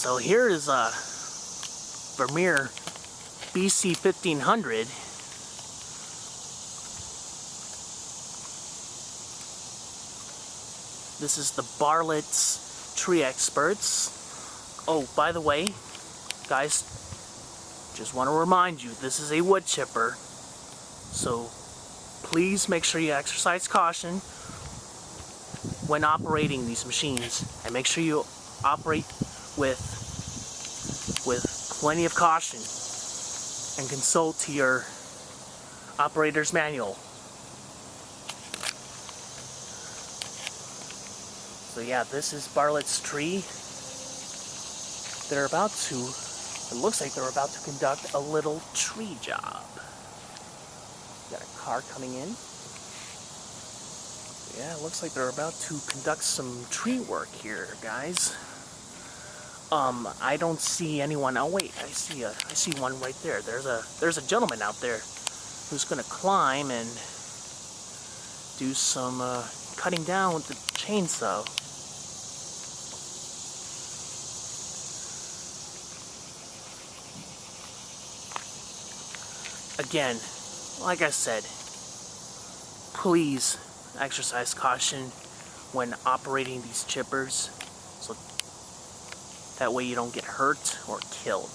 So here is a Vermeer BC1500. This is the Bartlette's Tree Experts. Oh, by the way, guys, just want to remind you, this is a wood chipper. So please make sure you exercise caution when operating these machines, and make sure you operate with plenty of caution and consult your operator's manual. So yeah, this is Bartlette's tree. They're about to, it looks like they're about to conduct a little tree job. Got a car coming in. Yeah, it looks like they're about to conduct some tree work here, guys. I don't see anyone. Oh wait, I see one right there. There's a gentleman out there who's gonna climb and do some cutting down with the chainsaw. Again, like I said, please exercise caution when operating these chippers, so that way you don't get hurt or killed.